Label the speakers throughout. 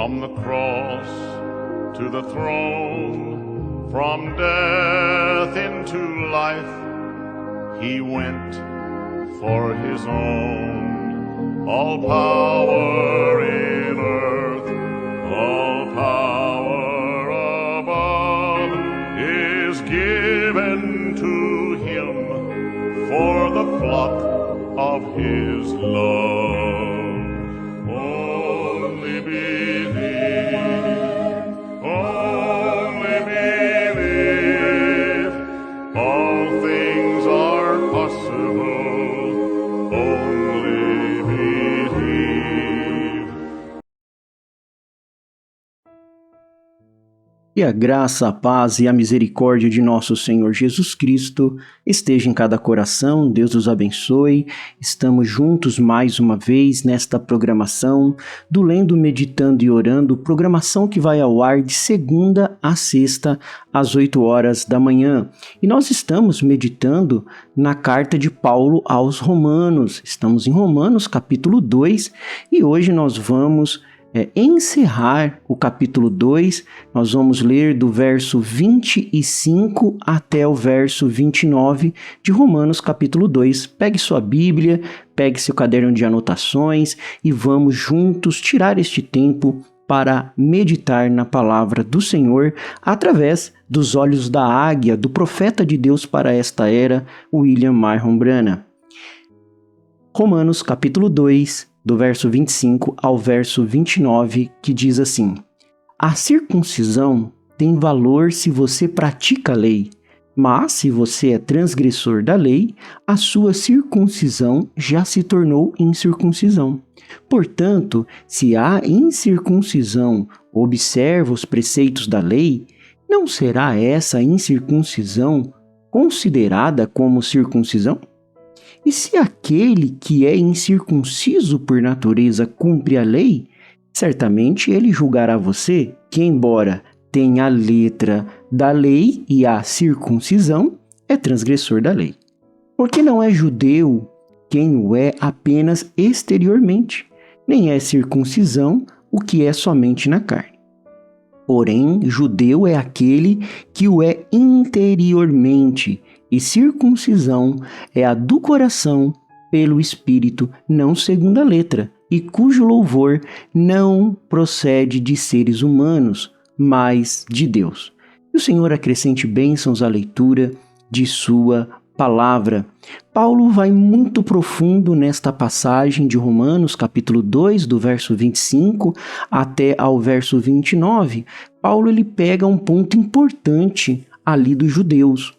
Speaker 1: From the cross to the throne, from death into life, he went for his own. All power in earth, all power above is given to him for the flock of his love. Only believe, all things are possible, only believe.
Speaker 2: Que a graça, a paz e a misericórdia de nosso Senhor Jesus Cristo esteja em cada coração. Deus os abençoe. Estamos juntos mais uma vez nesta programação do Lendo, Meditando e Orando, programação que vai ao ar de segunda a sexta às 8 horas da manhã. E nós estamos meditando na carta de Paulo aos Romanos. Estamos em Romanos capítulo 2 e hoje nós vamos encerrar o capítulo 2, nós vamos ler do verso 25 até o verso 29 de Romanos capítulo 2. Pegue sua Bíblia, pegue seu caderno de anotações e vamos juntos tirar este tempo para meditar na palavra do Senhor através dos olhos da águia, do profeta de Deus para esta era, William Marion Branham. Romanos capítulo 2, do verso 25 ao verso 29, que diz assim: a circuncisão tem valor se você pratica a lei, mas se você é transgressor da lei, a sua circuncisão já se tornou incircuncisão. Portanto, se a incircuncisão observa os preceitos da lei, não será essa incircuncisão considerada como circuncisão? E se aquele que é incircunciso por natureza cumpre a lei, certamente ele julgará você que, embora tenha a letra da lei e a circuncisão, é transgressor da lei. Porque não é judeu quem o é apenas exteriormente, nem é circuncisão o que é somente na carne. Porém, judeu é aquele que o é interiormente, e circuncisão é a do coração pelo Espírito, não segundo a letra, e cujo louvor não procede de seres humanos, mas de Deus. Que o Senhor acrescente bênçãos à leitura de sua palavra. Paulo vai muito profundo nesta passagem de Romanos, capítulo 2, do verso 25 até ao verso 29. Paulo ele pega um ponto importante ali dos judeus,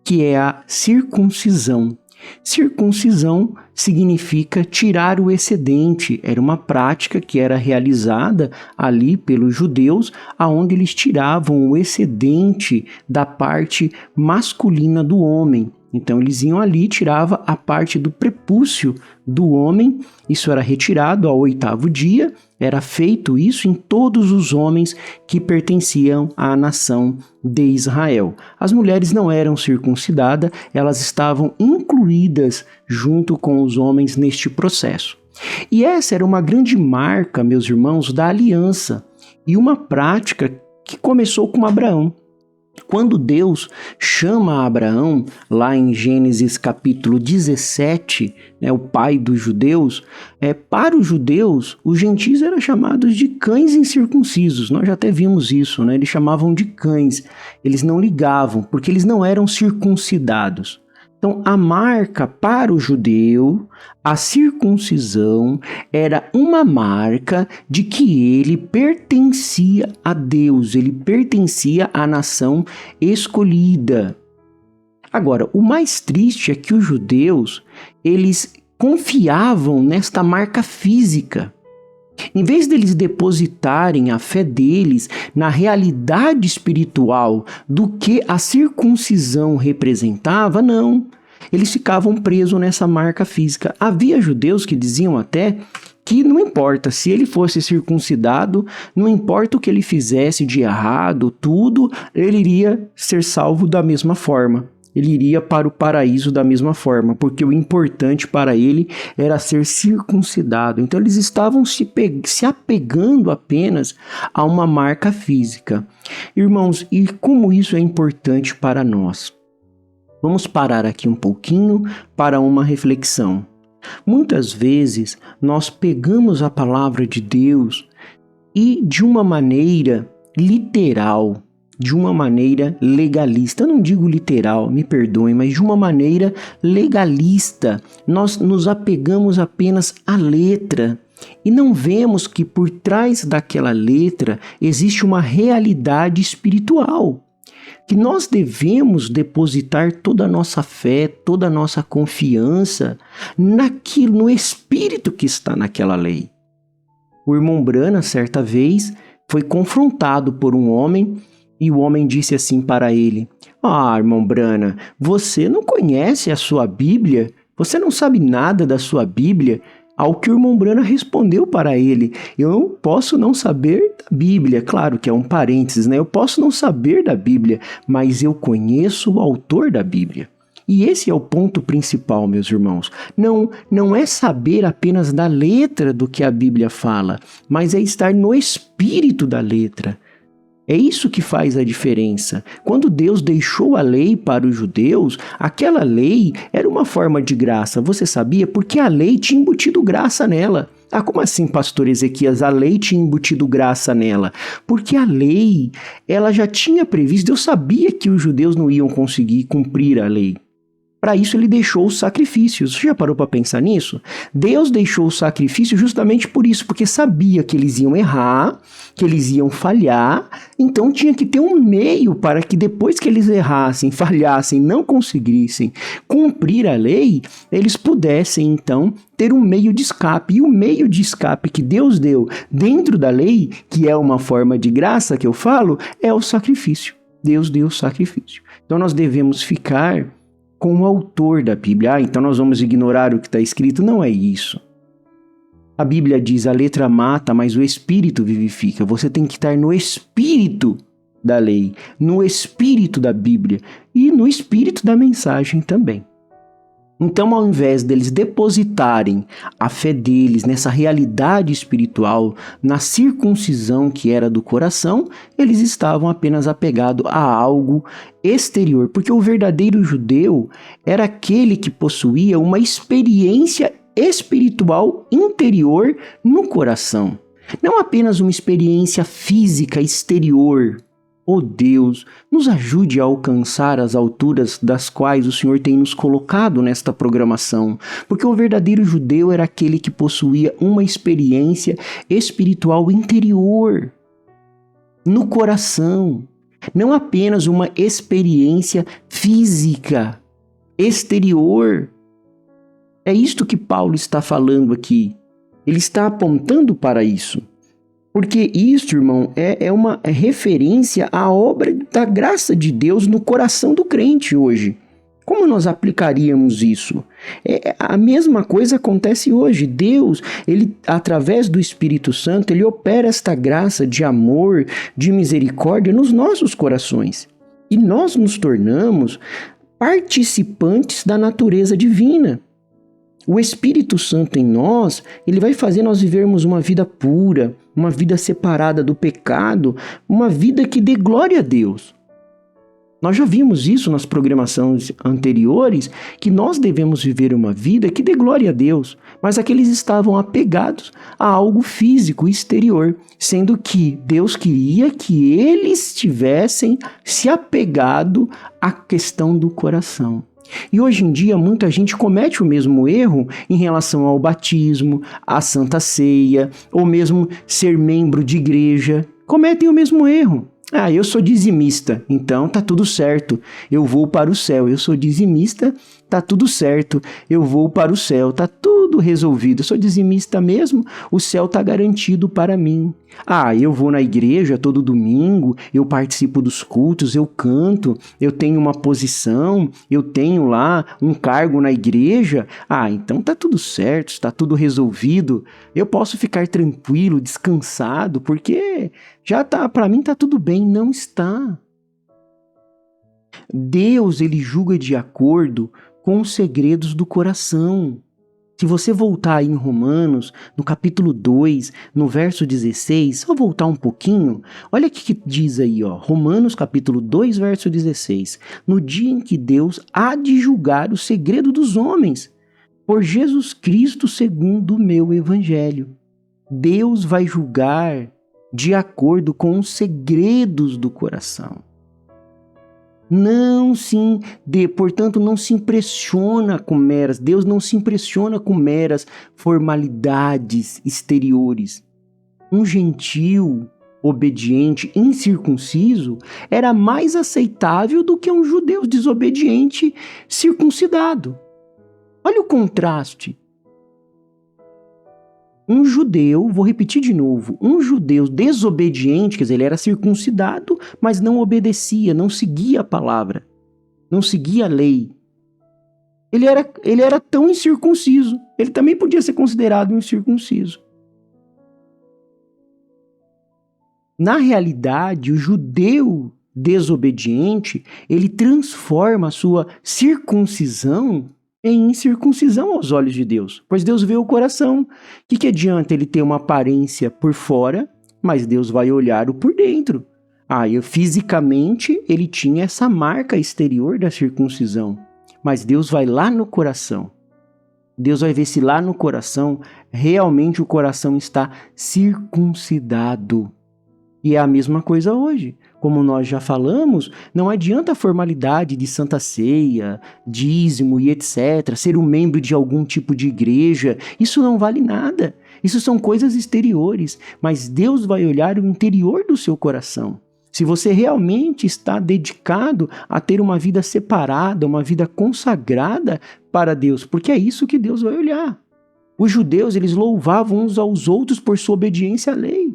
Speaker 2: que é a circuncisão. Circuncisão significa tirar o excedente. Era uma prática que era realizada ali pelos judeus, aonde eles tiravam o excedente da parte masculina do homem. Então eles iam ali e tiravam a parte do prepúcio do homem. Isso era retirado ao 8º dia. Era feito isso em todos os homens que pertenciam à nação de Israel. As mulheres não eram circuncidadas, elas estavam incluídas junto com os homens neste processo. E essa era uma grande marca, meus irmãos, da aliança e uma prática que começou com Abraão. Quando Deus chama Abraão, lá em Gênesis capítulo 17, o pai dos judeus, para os judeus, os gentios eram chamados de cães incircuncisos. Nós já até vimos isso, eles chamavam de cães. Eles não ligavam, porque eles não eram circuncidados. Então, a marca para o judeu, a circuncisão, era uma marca de que ele pertencia a Deus, ele pertencia à nação escolhida. Agora, o mais triste é que os judeus, eles confiavam nesta marca física. Em vez deles depositarem a fé deles na realidade espiritual do que a circuncisão representava, não. Eles ficavam presos nessa marca física. Havia judeus que diziam até que não importa se ele fosse circuncidado, não importa o que ele fizesse de errado, tudo, ele iria ser salvo da mesma forma. ele iria para o paraíso da mesma forma, porque o importante para ele era ser circuncidado. Então eles estavam se apegando apenas a uma marca física. Irmãos, e como isso é importante para nós? Vamos parar aqui um pouquinho para uma reflexão. Muitas vezes nós pegamos a palavra de Deus e de uma maneira literal, de uma maneira legalista. Eu não digo literal, me perdoem, mas de uma maneira legalista. Nós nos apegamos apenas à letra e não vemos que por trás daquela letra existe uma realidade espiritual, que nós devemos depositar toda a nossa fé, toda a nossa confiança naquilo, no espírito que está naquela lei. O irmão Brana, certa vez, foi confrontado por um homem e o homem disse assim para ele: irmão Brana, você não conhece a sua Bíblia? Você não sabe nada da sua Bíblia? Ao que o irmão Brana respondeu para ele: eu posso não saber da Bíblia, claro que é um parênteses, né? Eu posso não saber da Bíblia, mas eu conheço o autor da Bíblia. E esse é o ponto principal, meus irmãos. Não é saber apenas da letra do que a Bíblia fala, mas é estar no espírito da letra. É isso que faz a diferença. Quando Deus deixou a lei para os judeus, aquela lei era uma forma de graça. Você sabia? Porque a lei tinha embutido graça nela. Como assim, pastor Ezequias? A lei tinha embutido graça nela? Porque a lei, ela já tinha previsto. Deus sabia que os judeus não iam conseguir cumprir a lei. Para isso ele deixou os sacrifícios. Você já parou para pensar nisso? Deus deixou o sacrifício justamente por isso, porque sabia que eles iam errar, que eles iam falhar, então tinha que ter um meio para que depois que eles errassem, falhassem, não conseguissem cumprir a lei, eles pudessem então ter um meio de escape. E o meio de escape que Deus deu dentro da lei, que é uma forma de graça que eu falo, é o sacrifício. Deus deu o sacrifício. Então nós devemos ficar com o autor da Bíblia. Então nós vamos ignorar o que está escrito. Não é isso. A Bíblia diz: a letra mata, mas o Espírito vivifica. Você tem que estar no Espírito da lei, no Espírito da Bíblia e no Espírito da mensagem também. Então, ao invés deles depositarem a fé deles nessa realidade espiritual, na circuncisão que era do coração, eles estavam apenas apegados a algo exterior. Porque o verdadeiro judeu era aquele que possuía uma experiência espiritual interior no coração. Não apenas uma experiência física exterior. Oh Deus, nos ajude a alcançar as alturas das quais o Senhor tem nos colocado nesta programação, porque o verdadeiro judeu era aquele que possuía uma experiência espiritual interior, no coração, não apenas uma experiência física, exterior. É isto que Paulo está falando aqui. Ele está apontando para isso. Porque isso, irmão, é uma referência à obra da graça de Deus no coração do crente hoje. Como nós aplicaríamos isso? A mesma coisa acontece hoje. Deus, ele, através do Espírito Santo, ele opera esta graça de amor, de misericórdia nos nossos corações. E nós nos tornamos participantes da natureza divina. O Espírito Santo em nós, ele vai fazer nós vivermos uma vida pura, uma vida separada do pecado, uma vida que dê glória a Deus. Nós já vimos isso nas programações anteriores, que nós devemos viver uma vida que dê glória a Deus, mas aqueles estavam apegados a algo físico, exterior, sendo que Deus queria que eles tivessem se apegado à questão do coração. E hoje em dia muita gente comete o mesmo erro em relação ao batismo, à Santa Ceia, ou mesmo ser membro de igreja. Cometem o mesmo erro. Eu sou dizimista, então tá tudo certo, eu vou para o céu. Eu sou dizimista, tá tudo certo, eu vou para o céu, tá tudo resolvido. Eu sou dizimista mesmo, o céu tá garantido para mim. Eu vou na igreja todo domingo, eu participo dos cultos, eu canto, eu tenho uma posição, eu tenho lá um cargo na igreja. Então tá tudo certo, está tudo resolvido. Eu posso ficar tranquilo, descansado, porque já tá, para mim tá tudo bem. Não está. Deus, ele julga de acordo com os segredos do coração. Se você voltar aí em Romanos, no capítulo 2, no verso 16, só voltar um pouquinho, olha o que diz aí, ó, Romanos capítulo 2, verso 16. No dia em que Deus há de julgar o segredo dos homens, por Jesus Cristo segundo o meu evangelho. Deus vai julgar de acordo com os segredos do coração. Portanto, não se impressiona com meras, Deus não se impressiona com meras formalidades exteriores. Um gentil, obediente, incircunciso, era mais aceitável do que um judeu desobediente, circuncidado. Olha o contraste. Um judeu, vou repetir de novo, um judeu desobediente, quer dizer, ele era circuncidado, mas não obedecia, não seguia a palavra, não seguia a lei. Ele era tão incircunciso, ele também podia ser considerado incircunciso. Na realidade, o judeu desobediente, ele transforma a sua circuncisão em incircuncisão aos olhos de Deus, pois Deus vê o coração. O que adianta ele ter uma aparência por fora, mas Deus vai olhar o por dentro? Fisicamente ele tinha essa marca exterior da circuncisão, mas Deus vai lá no coração. Deus vai ver se lá no coração realmente o coração está circuncidado. E é a mesma coisa hoje. Como nós já falamos, não adianta a formalidade de Santa Ceia, dízimo e etc., ser um membro de algum tipo de igreja. Isso não vale nada. Isso são coisas exteriores. Mas Deus vai olhar o interior do seu coração. Se você realmente está dedicado a ter uma vida separada, uma vida consagrada para Deus, porque é isso que Deus vai olhar. Os judeus, eles louvavam uns aos outros por sua obediência à lei.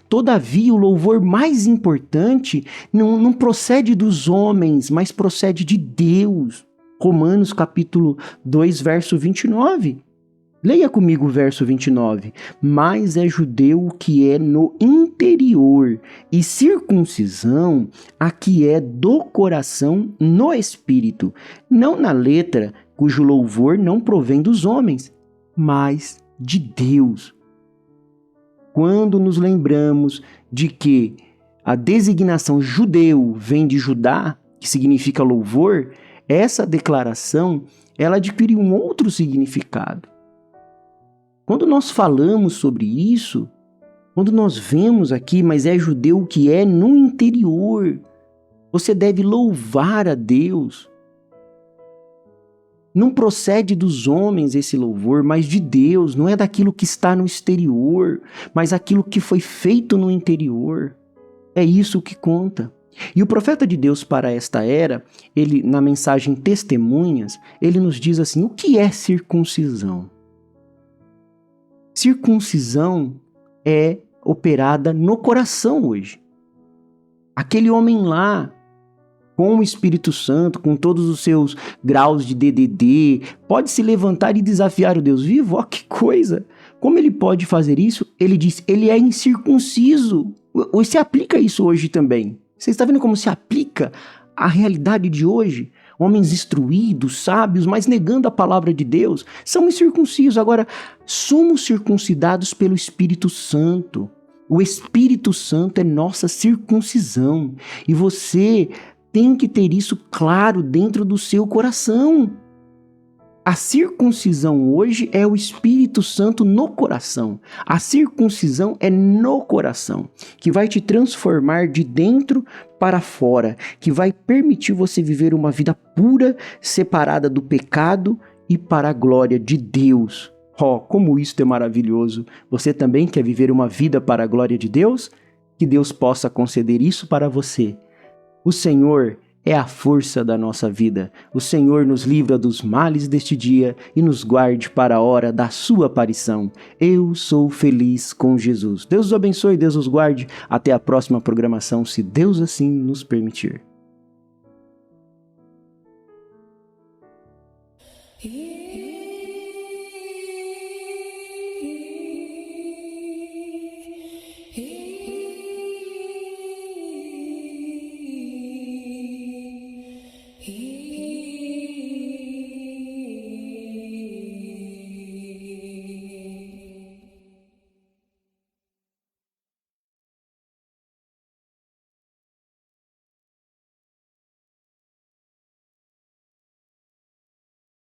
Speaker 2: Todavia, o louvor mais importante não procede dos homens, mas procede de Deus. Romanos capítulo 2, verso 29. Leia comigo o verso 29. Mas é judeu o que é no interior, e circuncisão a que é do coração no espírito, não na letra, cujo louvor não provém dos homens, mas de Deus. Quando nos lembramos de que a designação judeu vem de Judá, que significa louvor, essa declaração ela adquire um outro significado. Quando nós falamos sobre isso, quando nós vemos aqui, mas é judeu que é no interior, você deve louvar a Deus. Não procede dos homens esse louvor, mas de Deus. Não é daquilo que está no exterior, mas aquilo que foi feito no interior. É isso que conta. E o profeta de Deus para esta era, ele na mensagem Testemunhas, ele nos diz assim: o que é circuncisão? Circuncisão é operada no coração hoje. Aquele homem lá, com o Espírito Santo, com todos os seus graus de DDD, pode se levantar e desafiar o Deus vivo? Ó, que coisa! Como ele pode fazer isso? Ele diz, ele é incircunciso. Você aplica isso hoje também. Você está vendo como se aplica a realidade de hoje? Homens instruídos, sábios, mas negando a palavra de Deus, são incircuncisos. Agora, somos circuncidados pelo Espírito Santo. O Espírito Santo é nossa circuncisão. E você tem que ter isso claro dentro do seu coração. A circuncisão hoje é o Espírito Santo no coração. A circuncisão é no coração, que vai te transformar de dentro para fora, que vai permitir você viver uma vida pura, separada do pecado e para a glória de Deus. Oh, como isso é maravilhoso! Você também quer viver uma vida para a glória de Deus? Que Deus possa conceder isso para você. O Senhor é a força da nossa vida. O Senhor nos livra dos males deste dia e nos guarde para a hora da sua aparição. Eu sou feliz com Jesus. Deus os abençoe, Deus os guarde. Até a próxima programação, se Deus assim nos permitir.